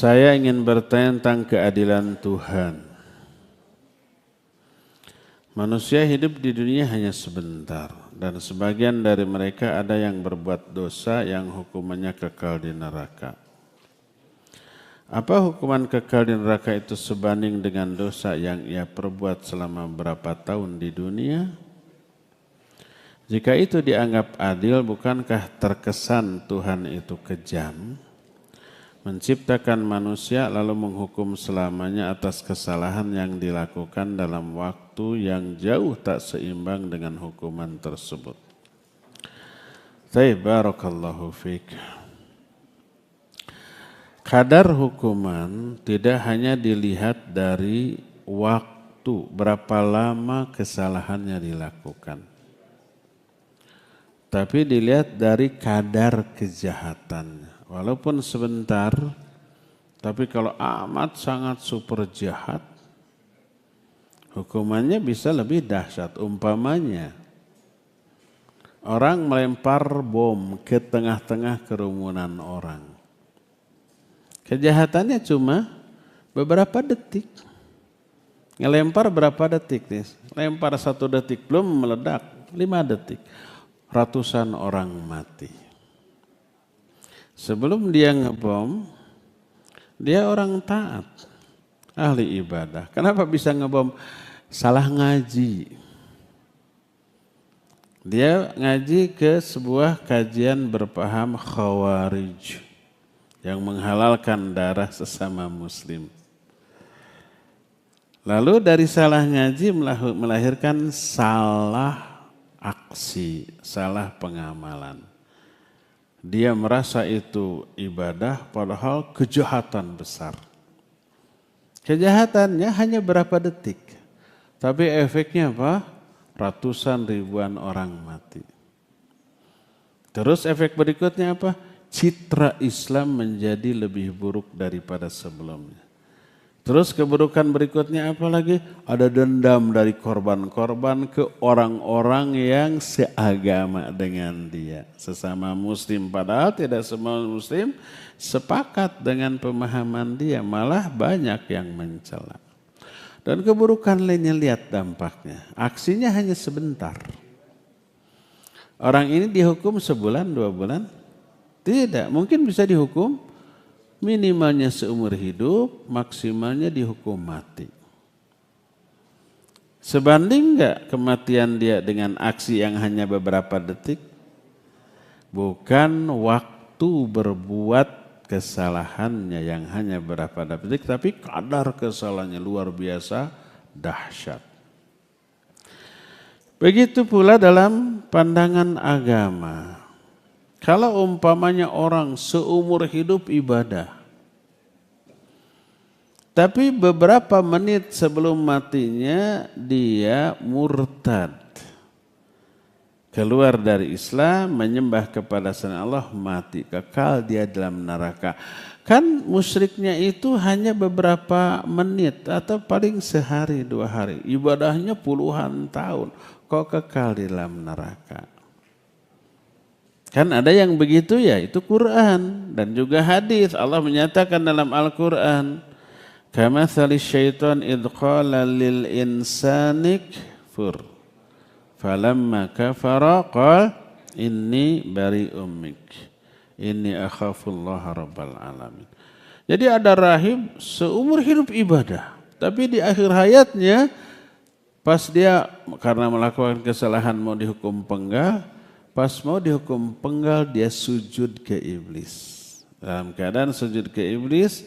Saya ingin bertanya tentang keadilan Tuhan. Manusia hidup di dunia hanya sebentar dan sebagian dari mereka ada yang berbuat dosa yang hukumannya kekal di neraka. Apa hukuman kekal di neraka itu sebanding dengan dosa yang ia perbuat selama berapa tahun di dunia? Jika itu dianggap adil, bukankah terkesan Tuhan itu kejam? Menciptakan manusia lalu menghukum selamanya atas kesalahan yang dilakukan dalam waktu yang jauh tak seimbang dengan hukuman tersebut. Barakallahu fiik. Kadar hukuman tidak hanya dilihat dari waktu, berapa lama kesalahannya dilakukan. Tapi dilihat dari kadar kejahatannya. Walaupun sebentar, tapi kalau amat sangat super jahat, hukumannya bisa lebih dahsyat. Umpamanya, orang melempar bom ke tengah-tengah kerumunan orang. Kejahatannya cuma beberapa detik. Ngelempar berapa detik nih? Lempar 1 detik, belum meledak, 5 detik. Ratusan orang mati. Sebelum dia ngebom, dia orang taat, ahli ibadah. Kenapa bisa ngebom? Salah ngaji. Dia ngaji ke sebuah kajian berpaham Khawarij yang menghalalkan darah sesama muslim. Lalu dari salah ngaji melahirkan salah aksi, salah pengamalan. Dia merasa itu ibadah padahal kejahatan besar. Kejahatannya hanya berapa detik. Tapi efeknya apa? Ratusan ribuan orang mati. Terus efek berikutnya apa? Citra Islam menjadi lebih buruk daripada sebelumnya. Terus keburukan berikutnya apa lagi? Ada dendam dari korban-korban ke orang-orang yang seagama dengan dia. Sesama muslim, padahal tidak semua muslim sepakat dengan pemahaman dia. Malah banyak yang mencela. Dan keburukan lainnya lihat dampaknya. Aksinya hanya sebentar. Orang ini dihukum sebulan, 2 bulan? Tidak, mungkin bisa dihukum minimalnya seumur hidup, maksimalnya dihukum mati. Sebanding enggak kematian dia dengan aksi yang hanya beberapa detik? Bukan waktu berbuat kesalahannya yang hanya beberapa detik, tapi kadar kesalahannya luar biasa dahsyat. Begitu pula dalam pandangan agama. Kalau umpamanya orang seumur hidup ibadah, tapi beberapa menit sebelum matinya dia murtad. Keluar dari Islam, menyembah kepada selain Allah, mati. Kekal dia dalam neraka. Kan musyriknya itu hanya beberapa menit atau paling sehari 2 hari. Ibadahnya puluhan tahun. Kok kekal di dalam neraka? Kan ada yang begitu ya, itu Quran dan juga hadis. Allah menyatakan dalam Al-Quran, kamatsali syaitan idh qala lil insani kfur falamma kafara qala inni bari'um mink inni akhafullaha rabbal alamin. Jadi ada rahib seumur hidup ibadah, tapi di akhir hayatnya pas dia karena melakukan kesalahan mau dihukum penggal, pas mau dihukum penggal dia sujud ke iblis. Dalam keadaan sujud ke iblis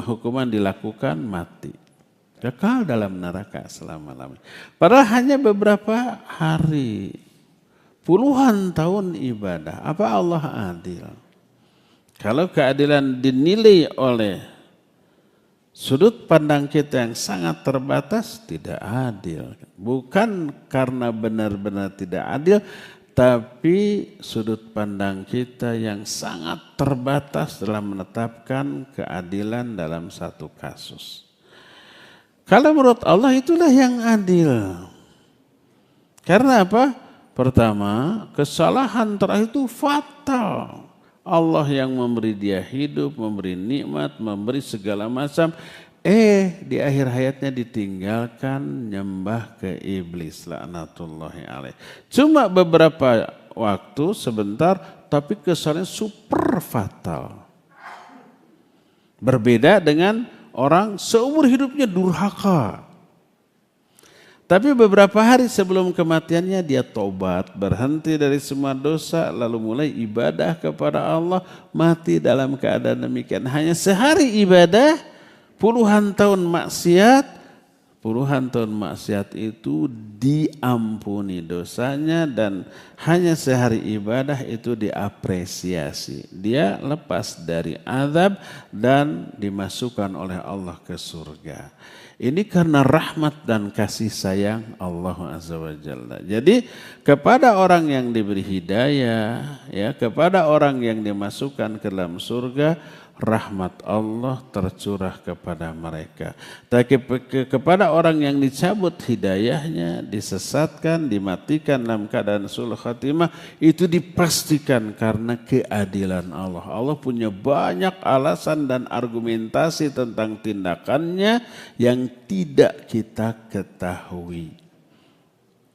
hukuman dilakukan mati. Kekal dalam neraka selama-lamanya. Padahal hanya beberapa hari. Puluhan tahun ibadah. Apa Allah adil? Kalau keadilan dinilai oleh sudut pandang kita yang sangat terbatas, tidak adil. Bukan karena benar-benar tidak adil, tapi sudut pandang kita yang sangat terbatas dalam menetapkan keadilan dalam satu kasus. Kalau menurut Allah itulah yang adil. Karena apa? Pertama, kesalahan terakhir itu fatal. Allah yang memberi dia hidup, memberi nikmat, memberi segala macam. Di akhir hayatnya ditinggalkan nyembah ke iblis, laknatullahi alaih. Cuma beberapa waktu sebentar, tapi kesannya super fatal. Berbeda dengan orang seumur hidupnya durhaka. Tapi beberapa hari sebelum kematiannya dia tobat, berhenti dari semua dosa, lalu mulai ibadah kepada Allah, mati dalam keadaan demikian. Hanya sehari ibadah, puluhan tahun maksiat itu diampuni dosanya, dan hanya sehari ibadah itu diapresiasi. Dia lepas dari azab dan dimasukkan oleh Allah ke surga. Ini karena rahmat dan kasih sayang Allah Azza wa Jalla. Jadi kepada orang yang diberi hidayah, ya, kepada orang yang dimasukkan ke dalam surga, rahmat Allah tercurah kepada mereka. Tapi kepada orang yang dicabut hidayahnya, disesatkan, dimatikan dalam keadaan sulh khatimah, itu dipastikan karena keadilan Allah. Allah punya banyak alasan dan argumentasi tentang tindakannya yang tidak kita ketahui.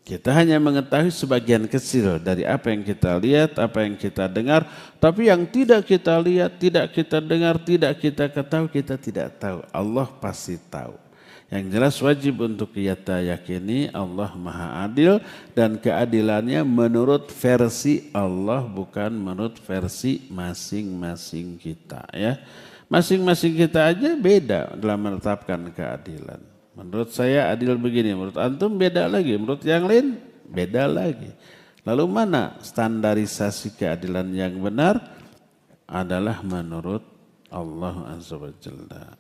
Kita hanya mengetahui sebagian kecil dari apa yang kita lihat, apa yang kita dengar. Tapi yang tidak kita lihat, tidak kita dengar, tidak kita ketahui, kita tidak tahu. Allah pasti tahu. Yang jelas wajib untuk kita yakini Allah Maha Adil, dan keadilannya menurut versi Allah, bukan menurut versi masing-masing kita. Ya, masing-masing kita aja beda dalam menetapkan keadilan. Menurut saya adil begini, menurut antum beda lagi, menurut yang lain beda lagi. Lalu mana standarisasi keadilan yang benar? Adalah menurut Allah Azza wa Jalla.